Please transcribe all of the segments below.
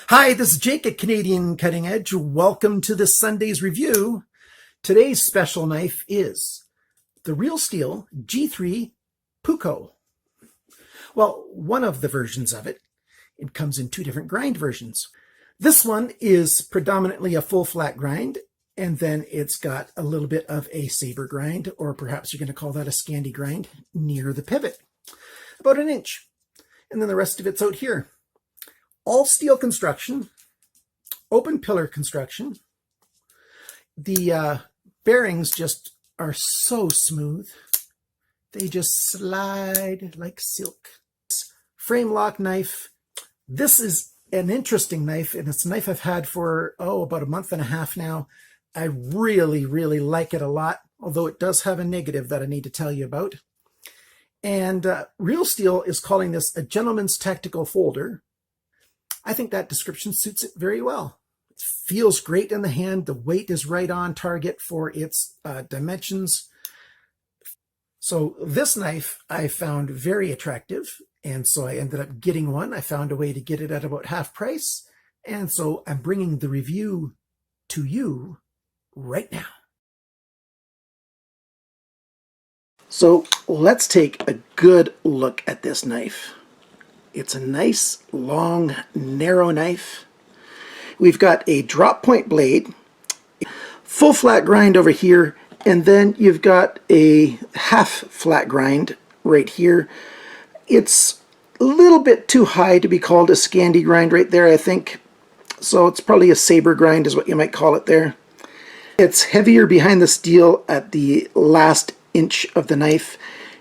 Hi, this is Jake at Canadian Cutting Edge. Welcome to this Sunday's review. Today's special knife is the Real Steel G3 Puko. Well, one of the versions of it. It comes in two different grind versions. This one is predominantly a full flat grind, and then it's got a little bit of a saber grind, or perhaps you're going to call that a Scandi grind, near the pivot, about an inch. And then the rest of it's out here. All steel construction, open pillar construction. The bearings just are so smooth. They just slide like silk. Frame lock knife. This is an interesting knife, and it's a knife I've had for, about a month and a half now. I really, really like it a lot, although it does have a negative that I need to tell you about. And Real Steel is calling this a gentleman's tactical folder. I think that description suits it very well. It feels great in the hand. The weight is right on target for its dimensions. So this knife I found very attractive, and so I ended up getting one. I found a way to get it at about half price, and so I'm bringing the review to you right now. So let's take a good look at this knife. It's a nice, long, narrow knife. We've got a drop point blade, full flat grind over here, and then you've got a half flat grind right here. It's a little bit too high to be called a Scandi grind right there, I think. So it's probably a saber grind is what you might call it there. It's heavier behind the steel at the last inch of the knife,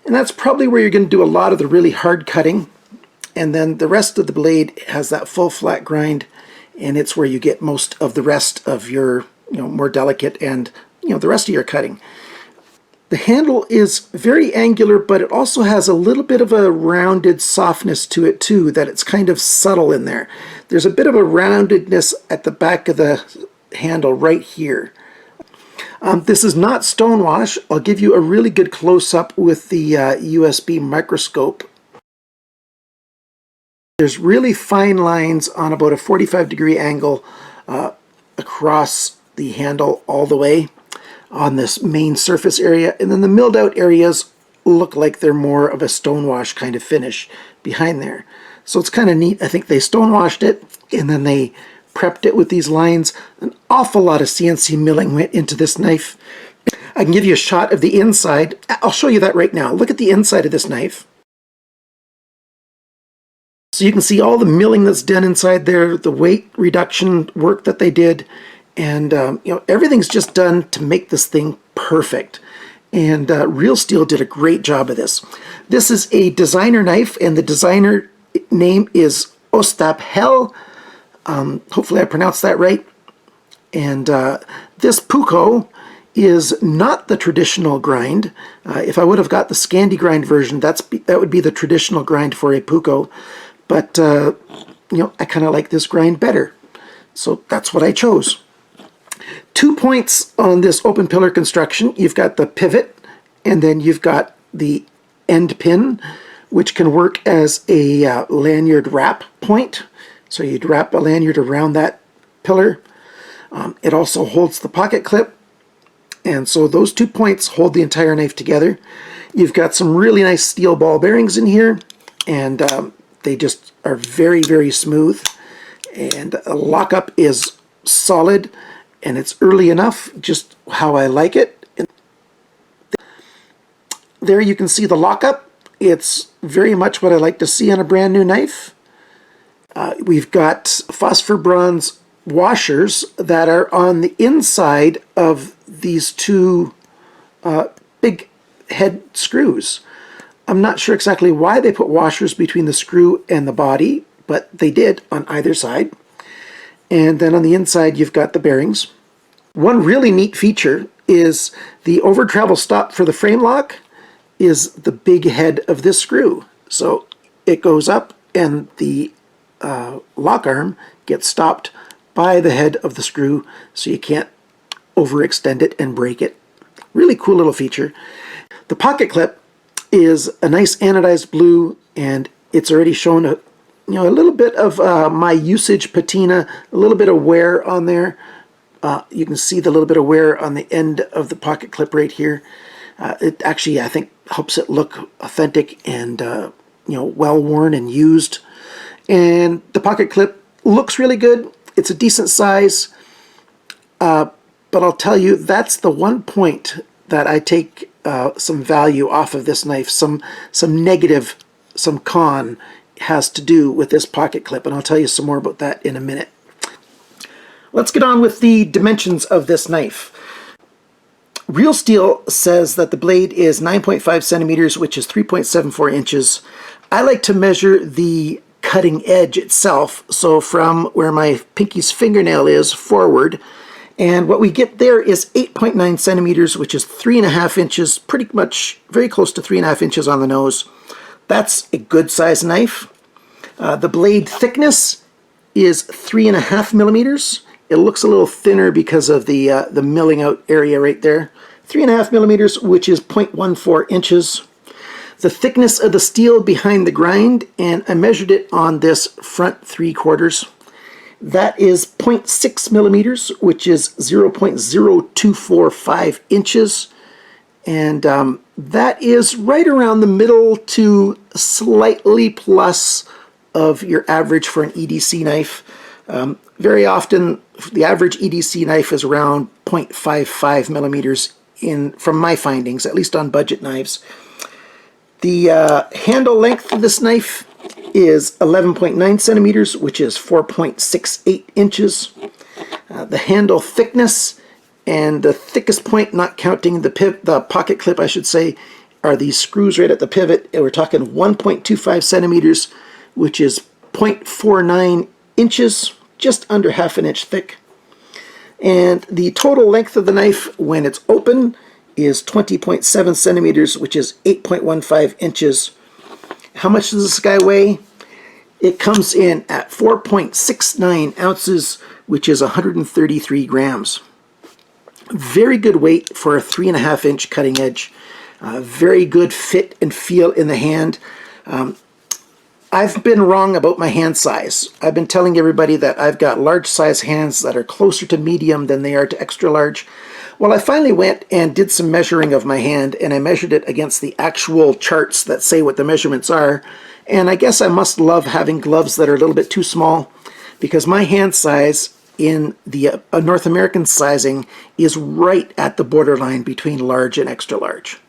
and that's probably where you're going to do a lot of the really hard cutting. And then the rest of the blade has that full flat grind, and it's where you get most of the rest of your, more delicate and, the rest of your cutting. The handle is very angular, but it also has a little bit of a rounded softness to it too, that it's kind of subtle in there. There's a bit of a roundedness at the back of the handle right here. This is not stonewash. I'll give you a really good close-up with the USB microscope. There's really fine lines on about a 45-degree angle across the handle all the way on this main surface area, and then the milled out areas look like they're more of a stonewash kind of finish behind there. So it's kind of neat. I think they stonewashed it, and then they prepped it with these lines. An awful lot of CNC milling went into this knife. I can give you a shot of the inside. I'll show you that right now. Look at the inside of this knife. So you can see all the milling that's done inside there, the weight reduction work that they did, and everything's just done to make this thing perfect. And Real Steel did a great job of this. This is a designer knife, and the designer name is Ostap Hell. Hopefully I pronounced that right. And this Puko is not the traditional grind. If I would have got the Scandi grind version, that would be the traditional grind for a Puko. But, I kind of like this grind better. So that's what I chose. 2 points on this open pillar construction. You've got the pivot, and then you've got the end pin, which can work as a lanyard wrap point. So you'd wrap a lanyard around that pillar. It also holds the pocket clip. And so those 2 points hold the entire knife together. You've got some really nice steel ball bearings in here, and they just are very, very smooth, and a lockup is solid, and it's early enough, just how I like it. And there you can see the lockup. It's very much what I like to see on a brand new knife. We've got phosphor bronze washers that are on the inside of these two big head screws. I'm not sure exactly why they put washers between the screw and the body, but they did on either side. And then on the inside, you've got the bearings. One really neat feature is the over travel stop for the frame lock is the big head of this screw. So it goes up, and the lock arm gets stopped by the head of the screw, so you can't overextend it and break it. Really cool little feature. The pocket clip is a nice anodized blue, and it's already shown a little bit of my usage patina, a little bit of wear on there. You can see the little bit of wear on the end of the pocket clip right here. It actually, I think, helps it look authentic and well worn and used. And the pocket clip looks really good. It's a decent size, but I'll tell you, that's the one point that I take some value off of this knife. Some negative, some con has to do with this pocket clip, and I'll tell you some more about that in a minute. Let's get on with the dimensions of this knife. Real Steel says that the blade is 9.5 centimeters, which is 3.74 inches. I like to measure the cutting edge itself, so from where my pinky's fingernail is forward, and what we get there is 8.9 centimeters, which is 3.5 inches, pretty much very close to 3.5 inches on the nose. That's a good size knife. The blade thickness is 3.5 millimeters. It looks a little thinner because of the milling out area right there. 3.5 millimeters, which is 0.14 inches. The thickness of the steel behind the grind, and I measured it on this front 3/4. That is 0.6 millimeters, which is 0.0245 inches. And that is right around the middle to slightly plus of your average for an EDC knife. Very often, the average EDC knife is around 0.55 millimeters from my findings, at least on budget knives. The handle length of this knife is 11.9 centimeters, which is 4.68 inches. The handle thickness, and the thickest point, not counting the pocket clip, I should say, are these screws right at the pivot. And we're talking 1.25 centimeters, which is 0.49 inches, just under half an inch thick. And the total length of the knife when it's open is 20.7 centimeters, which is 8.15 inches. How much does this guy weigh? It comes in at 4.69 ounces, which is 133 grams. Very good weight for a 3.5 inch cutting edge. Very good fit and feel in the hand. I've been wrong about my hand size. I've been telling everybody that I've got large size hands that are closer to medium than they are to extra large. Well, I finally went and did some measuring of my hand, and I measured it against the actual charts that say what the measurements are. And I guess I must love having gloves that are a little bit too small, because my hand size in the North American sizing is right at the borderline between large and extra large.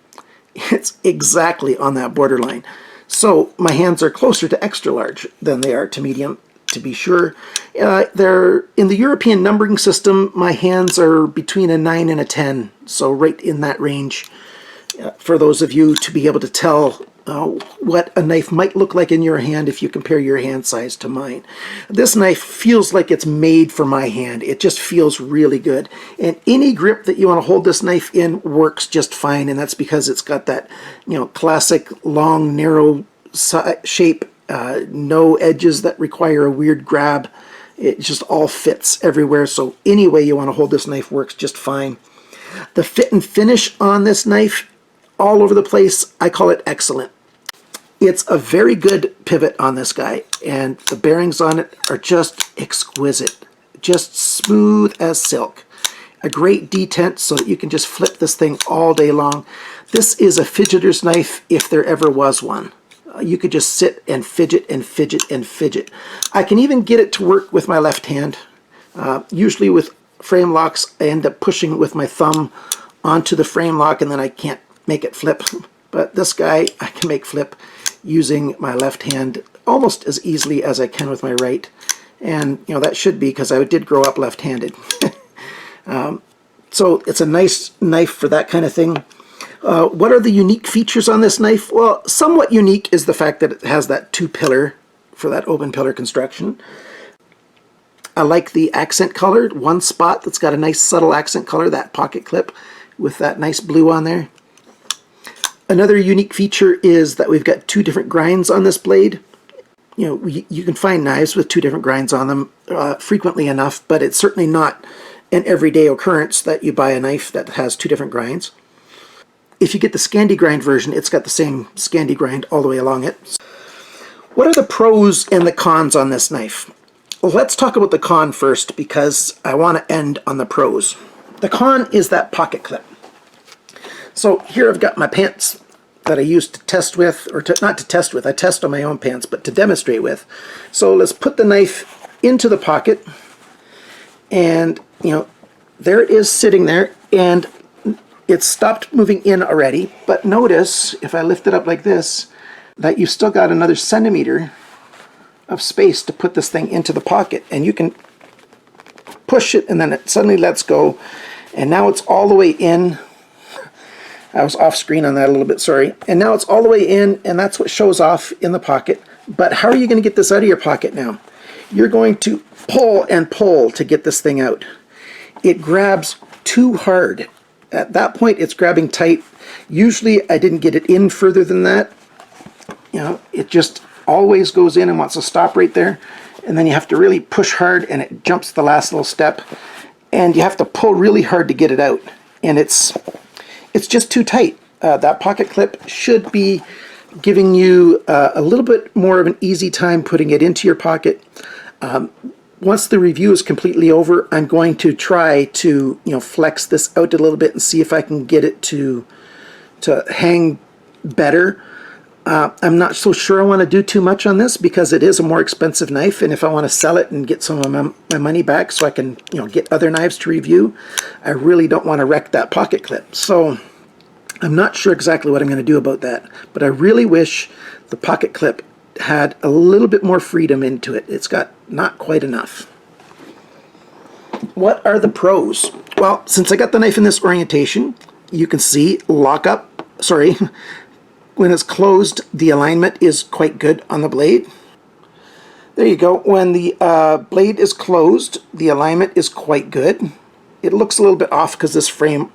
It's exactly on that borderline. So my hands are closer to extra large than they are to medium, to be sure. They're in the European numbering system, my hands are between a 9 and a 10, so right in that range. For those of you to be able to tell what a knife might look like in your hand if you compare your hand size to mine. This knife feels like it's made for my hand. It just feels really good. And any grip that you want to hold this knife in works just fine, and that's because it's got that, classic long, narrow shape, no edges that require a weird grab. It just all fits everywhere, so any way you want to hold this knife works just fine. The fit and finish on this knife, all over the place, I call it excellent. It's a very good pivot on this guy, and the bearings on it are just exquisite, just smooth as silk. A great detent so that you can just flip this thing all day long. This is a fidgeter's knife if there ever was one. You could just sit and fidget and fidget and fidget. I can even get it to work with my left hand. Usually with frame locks, I end up pushing with my thumb onto the frame lock, and then I can't make it flip. But this guy, I can make flip using my left hand almost as easily as I can with my right. And, that should be because I did grow up left-handed. So it's a nice knife for that kind of thing. What are the unique features on this knife? Well, somewhat unique is the fact that it has that 2-pillar for that open pillar construction. I like the accent color, one spot that's got a nice subtle accent color, that pocket clip with that nice blue on there. Another unique feature is that we've got 2 different grinds on this blade. You can find knives with 2 different grinds on them frequently enough, but it's certainly not an everyday occurrence that you buy a knife that has 2 different grinds. If you get the Scandi grind version, it's got the same Scandi grind all the way along it. What are the pros and the cons on this knife? Well, let's talk about the con first because I want to end on the pros. The con is that pocket clip. So here I've got my pants that I used to test with, or not to test with, I test on my own pants, but to demonstrate with. So let's put the knife into the pocket, and there it is sitting there, and it's stopped moving in already. But notice, if I lift it up like this, that you've still got another centimeter of space to put this thing into the pocket, and you can push it and then it suddenly lets go, and now it's all the way in. I was off screen on that a little bit, sorry. And now it's all the way in, and that's what shows off in the pocket. But how are you going to get this out of your pocket now? You're going to pull and pull to get this thing out. It grabs too hard. At that point, it's grabbing tight. Usually, I didn't get it in further than that. It just always goes in and wants to stop right there. And then you have to really push hard, and it jumps the last little step. And you have to pull really hard to get it out. And it's just too tight. That pocket clip should be giving you a little bit more of an easy time putting it into your pocket. Once the review is completely over, I'm going to try to flex this out a little bit and see if I can get it to hang better. I'm not so sure I want to do too much on this because it is a more expensive knife, and if I want to sell it and get some of my money back so I can get other knives to review, I really don't want to wreck that pocket clip. So I'm not sure exactly what I'm going to do about that, but I really wish the pocket clip had a little bit more freedom into it. It's got not quite enough. What are the pros? Well, since I got the knife in this orientation, you can see when it's closed, the alignment is quite good on the blade. There you go. When the blade is closed, the alignment is quite good. It looks a little bit off because this frame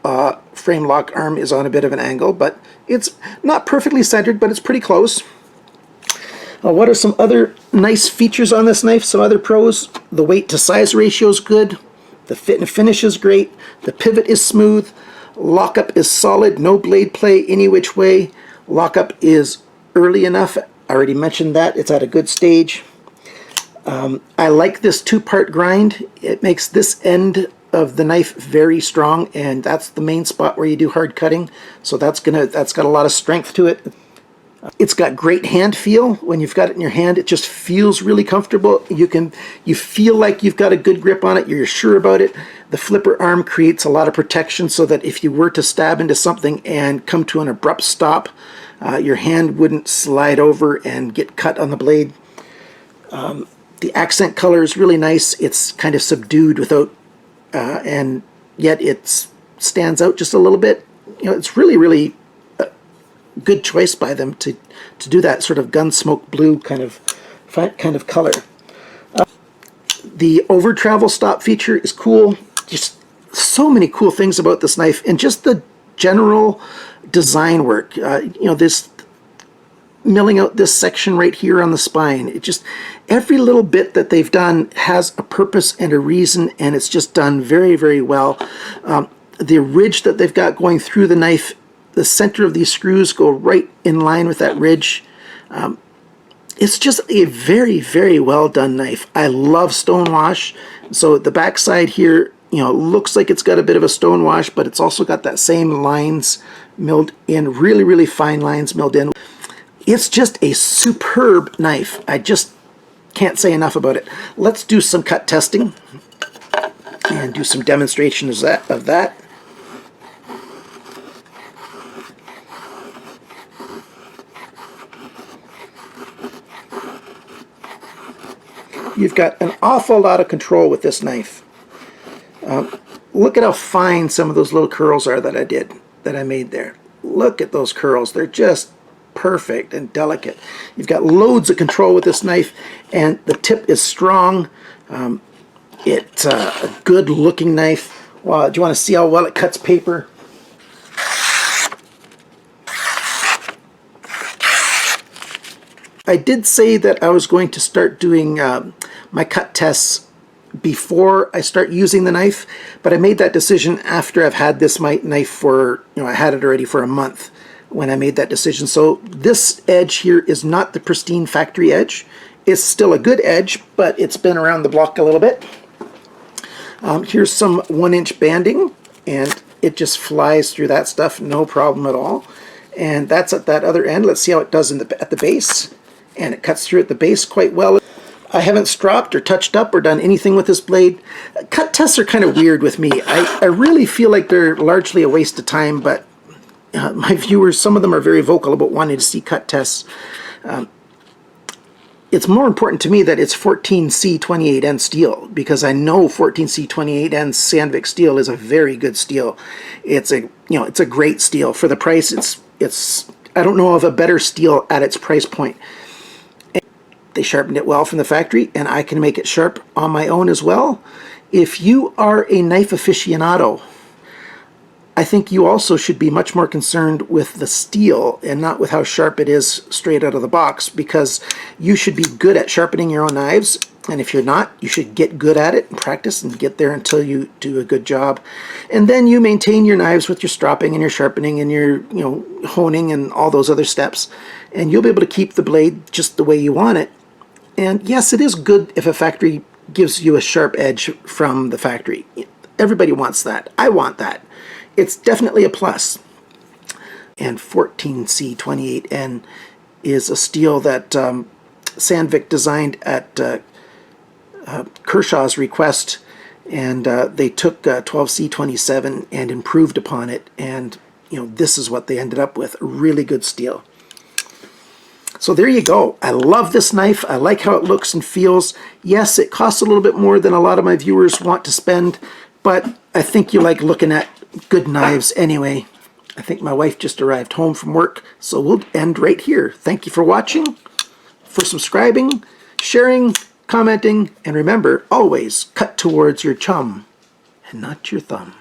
lock arm is on a bit of an angle, but it's not perfectly centered, but it's pretty close. What are some other nice features on this knife? Some other pros. The weight to size ratio is good. The fit and finish is great. The pivot is smooth. Lockup is solid. No blade play any which way. Lockup is early enough. I already mentioned that. It's at a good stage. I like this two-part grind. It makes this end of the knife very strong, and that's the main spot where you do hard cutting. So that's got a lot of strength to it. It's got great hand feel. When you've got it in your hand, it just feels really comfortable. You feel like you've got a good grip on it. You're sure about it. The flipper arm creates a lot of protection so that if you were to stab into something and come to an abrupt stop, your hand wouldn't slide over and get cut on the blade. The accent color is really nice. It's kind of subdued without, and yet it stands out just a little bit. It's really, really good choice by them to do that sort of gunsmoke blue kind of color. The over travel stop feature is cool. Just so many cool things about this knife, and just the general design work. This milling out this section right here on the spine. It just, every little bit that they've done has a purpose and a reason, and it's just done very, very well. The ridge that they've got going through the knife, the center of these screws go right in line with that ridge. It's just a very, very well done knife. I love stonewash. So the backside here, looks like it's got a bit of a stonewash, but it's also got that same lines milled in, really, really fine lines milled in. It's just a superb knife. I just can't say enough about it. Let's do some cut testing and do some demonstration of that. You've got an awful lot of control with this knife. Look at how fine some of those little curls are that I made there. Look at those curls. They're just perfect and delicate. You've got loads of control with this knife, and the tip is strong. It's a good looking knife. Well, do you want to see how well it cuts paper? I did say that I was going to start doing my cut tests before I start using the knife, but I made that decision after I've had this knife for, I had it already for a month. when I made that decision. So this edge here is not the pristine factory edge. It's still a good edge, but it's been around the block a little bit. Here's some 1-inch banding, and it just flies through that stuff, no problem at all. And that's at that other end. Let's see how it does at the base. And it cuts through at the base quite well. I haven't stropped or touched up or done anything with this blade. Cut tests are kind of weird with me. I really feel like they're largely a waste of time, but my viewers, some of them are very vocal about wanting to see cut tests. It's more important to me that it's 14C28N steel, because I know 14C28N Sandvik steel is a very good steel. It's a great steel for the price. It's I don't know of a better steel at its price point. They sharpened it well from the factory, and I can make it sharp on my own as well. If you are a knife aficionado, I think you also should be much more concerned with the steel and not with how sharp it is straight out of the box, because you should be good at sharpening your own knives, and if you're not, you should get good at it and practice and get there until you do a good job. And then you maintain your knives with your stropping and your sharpening and your honing and all those other steps, and you'll be able to keep the blade just the way you want it. And yes, it is good if a factory gives you a sharp edge from the factory. Everybody wants that. I want that. It's definitely a plus. And 14C28N is a steel that Sandvik designed at Kershaw's request, and they took 12C27 and improved upon it, and this is what they ended up with, a really good steel. So there you go. I love this knife. I like how it looks and feels. Yes, it costs a little bit more than a lot of my viewers want to spend, but I think you like looking at good knives anyway. I think my wife just arrived home from work, so we'll end right here. Thank you for watching, for subscribing, sharing, commenting, and remember, always cut towards your chum and not your thumb.